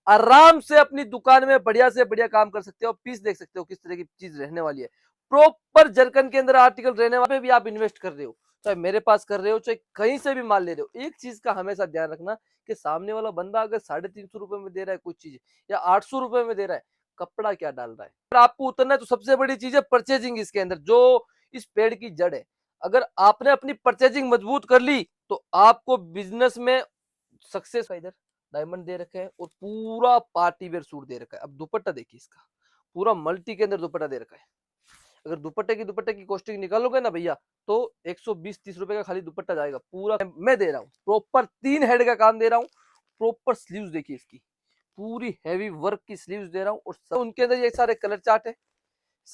आराम से अपनी दुकान में बढ़िया से बढ़िया काम कर सकते हो। पीस देख सकते हो किस तरह की चीज रहने वाली है। प्रॉपर जरकन के अंदर आर्टिकल रहने वाले भी आप इन्वेस्ट कर रहे हो, चाहे मेरे पास कर रहे हो, चाहे कहीं से भी माल ले रहे हो। एक चीज का हमेशा ध्यान रखना कि सामने वाला बंदा अगर 350 रुपए में दे रहा है कुछ चीज, या 800 रुपए में दे रहा है, कपड़ा क्या डाल रहा है। अगर आपको उतरना है तो सबसे बड़ी चीज है परचेजिंग। इसके अंदर जो इस पेड़ की जड़ है, अगर आपने अपनी परचेजिंग मजबूत कर ली तो आपको बिजनेस में सक्सेस। इधर डायमंड दे रखे हैं और पूरा पार्टी वेयर सूट दे रखा है। अब दुपट्टा देखिए इसका, पूरा मल्टी के अंदर दुपट्टा दे रखा है। अगर दुपट्टे की कॉस्टिंग निकालोगे ना भैया, तो 120-30 रुपए का खाली दुपट्टा जाएगा। पूरा मैं दे रहा हूँ, प्रॉपर 3 हेड का काम दे रहा हूँ। प्रॉपर स्लीव्स देखिए इसकी, पूरी हैवी वर्क की स्लीव्स दे रहा हूँ। और उनके अंदर ये सारे कलर चार्ट है,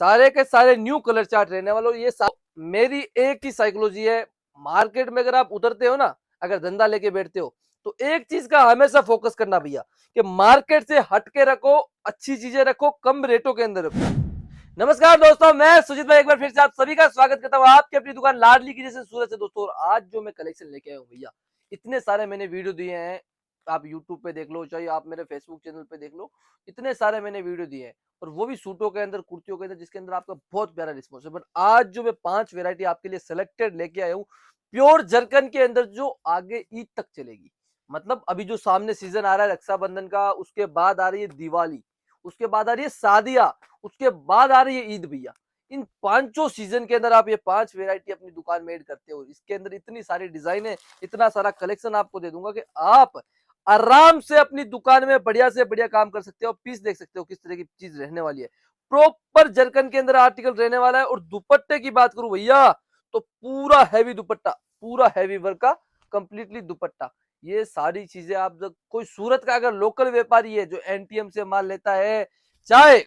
सारे के सारे न्यू कलर चार्ट रहने वालों। ये मेरी एक ही साइकोलॉजी है। मार्केट में अगर आप उतरते हो ना, अगर धंधा लेके बैठते हो, तो एक चीज का हमेशा फोकस करना भैया कि मार्केट से हटके रखो, अच्छी चीजें रखो, कम रेटों के अंदर रखो। नमस्कार दोस्तों, मैं सुजीत भाई एक बार फिर से आप सभी का स्वागत करता हूँ आपकी अपनी दुकान लाडली की जैसे सूरत से। दोस्तों, और आज जो मैं कलेक्शन लेके आया हूँ भैया, इतने सारे मैंने वीडियो दिए हैं। आप यूट्यूब पे देख लो, चाहे आप मेरे फेसबुक चैनल पे देख लो, इतने सारे मैंने वीडियो दिए हैं। और वो भी सूटों के अंदर, कुर्तियों के अंदर, जिसके अंदर आपका बहुत प्यारा रिस्पॉन्स है। बट आज जो मैं 5 वेरायटी आपके लिए सिलेक्टेड लेके आया हूँ, प्योर जरकन के अंदर, जो आगे ईद तक चलेगी। मतलब अभी जो सामने सीजन आ रहा है रक्षाबंधन का, उसके बाद आ रही है दिवाली, उसके बाद आ रही है शादियां, उसके बाद आ रही है ईद भैया। इन पांचों सीजन के अंदर आप ये 5 वेरायटी अपनी दुकान में ऐड करते हो। इसके अंदर इतनी सारी डिजाइन है, इतना सारा कलेक्शन आपको दे दूंगा कि आप आराम से अपनी दुकान में बढ़िया से बढ़िया काम कर सकते हो। पीस देख सकते हो किस तरह की चीज रहने वाली है। प्रॉपर जरकन के अंदर आर्टिकल रहने वाला है। और दुपट्टे की बात करूं भैया, तो पूरा हैवी दुपट्टा, पूरा हैवी वर्क का कंप्लीटली दुपट्टा। ये सारी चीजें आप जब कोई सूरत का अगर लोकल व्यापारी है जो एनटीएम से माल लेता है, चाहे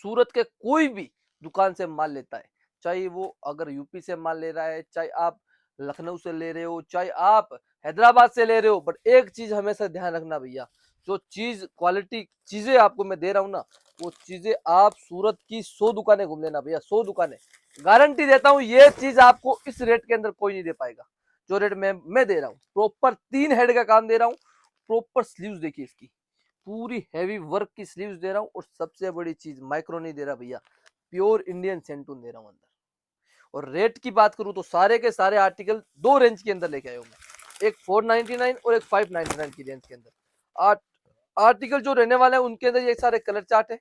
सूरत के कोई भी दुकान से माल लेता है, चाहे वो अगर यूपी से माल ले रहा है, चाहे आप लखनऊ से ले रहे हो, चाहे आप हैदराबाद से ले रहे हो, बट एक चीज हमेशा ध्यान रखना भैया, जो चीज क्वालिटी चीजें आपको मैं दे रहा हूँ ना, वो चीजें आप सूरत की 100 दुकानें घूम लेना भैया, 100 दुकानें। गारंटी देता हूँ ये चीज आपको इस रेट के अंदर कोई नहीं दे पाएगा जो रेट मैं दे रहा हूँ। प्रॉपर 3 हेड का काम दे रहा हूँ। प्रॉपर स्लीव्स देखिए इसकी, पूरी हैवी वर्क की स्लीव्स दे रहा हूँ। और सबसे बड़ी चीज, माइक्रो नहीं दे रहा भैया, प्योर इंडियन सेंटून दे रहा हूँ अंदर। और रेट की बात करूं तो सारे के सारे आर्टिकल 2 रेंज के अंदर लेके आया हूँ मैं, एक 499 और एक 599 की रेंज के अंदर। आर्टिकल जो रहने वाले हैं उनके अंदर ये सारे कलर चार्ट है,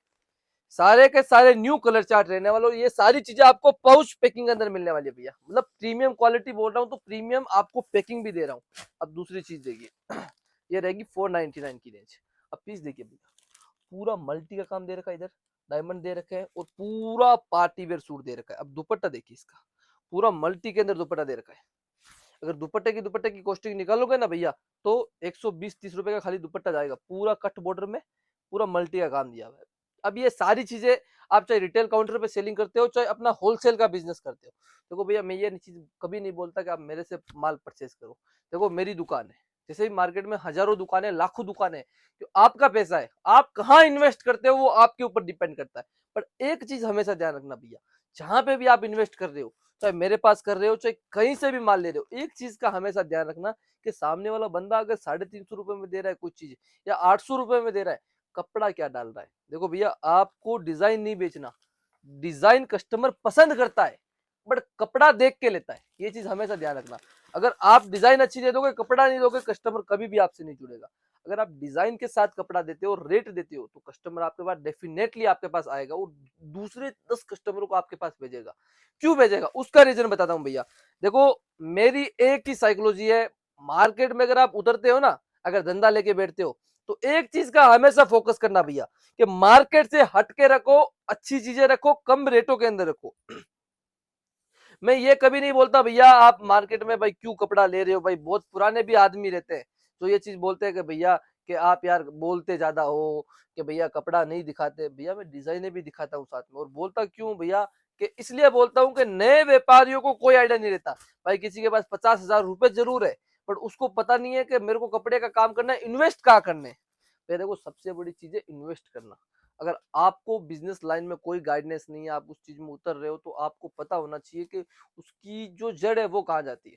सारे के सारे न्यू कलर चार्ट रहने वाले। ये सारी चीजें आपको पाउच पैकिंग के अंदर मिलने वाली है भैया। मतलब प्रीमियम क्वालिटी बोल रहा हूँ तो प्रीमियम आपको पैकिंग भी दे रहा हूँ। अब दूसरी चीज देखिए, ये रहेगी 499 की रेंज। अब पीस देखिए भैया, पूरा मल्टी का काम दे रखा है। इधर डायमंड दे रखे हैं और पूरा पार्टी वेयर सूट दे रखा है। अब दुपट्टा देखिए इसका, पूरा मल्टी के अंदर दुपट्टा दे रखा है। अगर दुपट्टे की कॉस्टिंग निकालोगे ना भैया, तो 120-30 रुपए का खाली दुपट्टा जाएगा। पूरा कट बॉर्डर में पूरा मल्टी का काम दिया हुआ है। अब ये सारी चीजें आप चाहे रिटेल काउंटर पे सेलिंग करते हो, चाहे अपना होलसेल का बिजनेस करते हो, देखो भैया मैं ये चीज कभी नहीं बोलता कि आप मेरे से माल परचेज करो। देखो मेरी दुकान है, जैसे ही मार्केट में हजारों दुकानें, लाखों दुकानें, जो आपका पैसा है आप कहाँ इन्वेस्ट करते हो वो आपके ऊपर डिपेंड करता है। पर एक चीज हमेशा ध्यान रखना भैया, जहां पे भी आप इन्वेस्ट कर रहे हो, चाहे मेरे पास कर रहे हो, चाहे कहीं से भी माल ले रहे हो, एक चीज का हमेशा ध्यान रखना कि सामने वाला बंदा अगर 350 रुपए में दे रहा है कुछ चीज, या 800 रुपए में दे रहा है, कपड़ा क्या डाल रहा है। देखो भैया, आपको डिजाइन नहीं बेचना, डिजाइन कस्टमर पसंद करता है, बट कपड़ा देख के लेता है। ये चीज हमेशा ध्यान रखना। अगर आप डिजाइन अच्छी दे दोगे, कपड़ा नहीं दोगे, कस्टमर कभी भी आपसे नहीं जुड़ेगा। अगर आप डिजाइन के साथ कपड़ा देते हो, रेट देते हो, तो कस्टमर आपके पास डेफिनेटली आपके पास आएगा। वो दूसरे 10 कस्टमरों को आपके पास भेजेगा। क्यों भेजेगा, उसका रीजन बताता हूँ भैया। देखो मेरी एक ही साइकोलॉजी है। मार्केट में अगर आप उतरते हो ना, अगर धंधा लेके बैठते हो, तो एक चीज का हमेशा फोकस करना भैया कि मार्केट से हटके रखो, अच्छी चीजें रखो, कम रेटों के अंदर रखो। मैं ये कभी नहीं बोलता भैया आप मार्केट में भाई क्यों कपड़ा ले रहे हो। भाई बहुत पुराने भी आदमी रहते हैं तो ये चीज बोलते हैं कि भैया कि आप यार बोलते ज्यादा हो, कि भैया कपड़ा नहीं दिखाते। भैया मैं डिजाइने भी दिखाता हूँ साथ में। और बोलता क्यों भैया, कि इसलिए बोलता हूँ कि नए व्यापारियों को कोई आइडिया नहीं रहता। भाई किसी के पास 50,000 रुपए जरूर है, पर उसको पता नहीं है कि मेरे को कपड़े का काम करना है, इन्वेस्ट कहाँ करने। देखो सबसे बड़ी चीज है इन्वेस्ट करना। अगर आपको बिजनेस लाइन में कोई गाइडेंस नहीं है, आप उस चीज में उतर रहे हो, तो आपको पता होना चाहिए कि उसकी जो जड़ है वो कहाँ जाती है।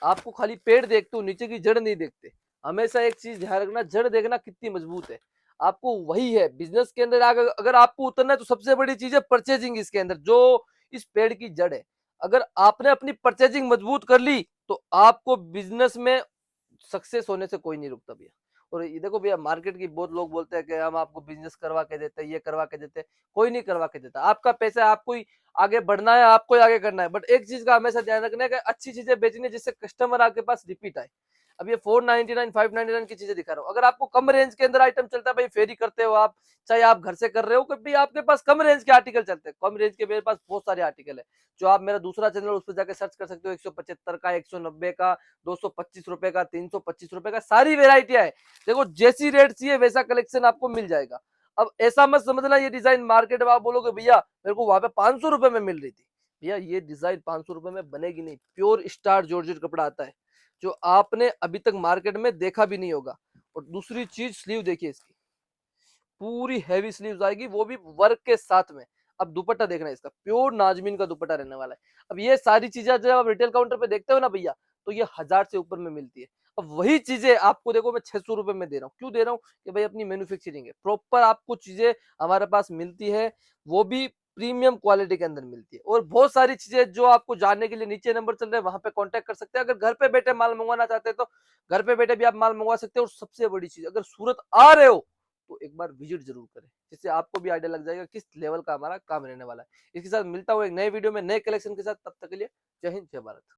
आपको खाली पेड़ देखते हो, नीचे की जड़ नहीं देखते। हमेशा एक चीज ध्यान रखना, जड़ देखना कितनी मजबूत है। आपको वही है बिजनेस के अंदर, अगर अगर आपको उतरना है तो सबसे बड़ी चीज है परचेजिंग इसके अंदर, जो इस पेड़ की जड़ है। अगर आपने अपनी परचेजिंग मजबूत कर ली तो आपको बिजनेस में सक्सेस होने से कोई नहीं रुकता भैया। और ये देखो भैया, मार्केट की बहुत लोग बोलते हैं कि हम आपको बिजनेस करवा के देते हैं, ये करवा के देते हैं। कोई नहीं करवा के देता। आपका पैसा है, आपको ही आगे बढ़ना है, आपको ही आगे करना है। बट एक चीज का हमेशा ध्यान रखना है कि अच्छी चीजें बेचनी है जिससे कस्टमर आपके पास रिपीट आए। अब ये 499 599 की चीजें दिखा रहा हूँ, अगर आपको कम रेंज के अंदर आइटम चलता है, भाई फेरी करते हो आप, चाहे आप घर से कर रहे हो, कभी आपके पास कम रेंज के आर्टिकल चलते हैं। कम रेंज के मेरे पास बहुत सारे आर्टिकल है, जो आप मेरा दूसरा चैनल उस पर जाकर सर्च कर सकते हो। 175 का, 190 का, 225 रुपए का, 325 रुपए का, सारी वेराइटियां है। देखो जैसी रेट चाहिए वैसा कलेक्शन आपको मिल जाएगा। अब ऐसा मत समझना ये डिजाइन मार्केट में आप बोलोगे भैया मेरे को वहां पे 500 रुपए में मिल रही थी। भैया ये डिजाइन 500 रुपए में बनेगी नहीं। प्योर स्टार जॉर्जेट कपड़ा आता है जो आपने अभी तक मार्केट में देखा भी नहीं होगा। और दूसरी चीज, स्लीव देखिए इसकी, पूरी हैवी स्लीव्स आएगी, वो भी वर्क के साथ में। अब दुपट्टा देखना है इसका, प्योर नाजमीन का दुपट्टा रहने वाला है। अब ये सारी चीजें जब आप रिटेल काउंटर पे देखते हो ना भैया, तो ये 1000 से ऊपर में मिलती है। अब वही चीजें आपको देखो मैं 600 रुपए में दे रहा हूँ। क्यों दे रहा हूँ? कि भाई अपनी मैन्युफैक्चरिंग है, प्रॉपर आपको चीजें हमारे पास मिलती है, वो भी प्रीमियम क्वालिटी के अंदर मिलती है। और बहुत सारी चीजें जो आपको जानने के लिए नीचे नंबर चल रहे हैं, वहां पे कांटेक्ट कर सकते हैं। अगर घर पे बैठे माल मंगवाना चाहते हैं तो घर पे बैठे भी आप माल मंगवा सकते हैं। और सबसे बड़ी चीज, अगर सूरत आ रहे हो तो एक बार विजिट जरूर करें, जिससे आपको भी आइडिया लग जाएगा किस लेवल का हमारा काम रहने वाला है। इसके साथ मिलता हूँ एक नए वीडियो में नए कलेक्शन के साथ, तब तक के लिए जय हिंद जय भारत।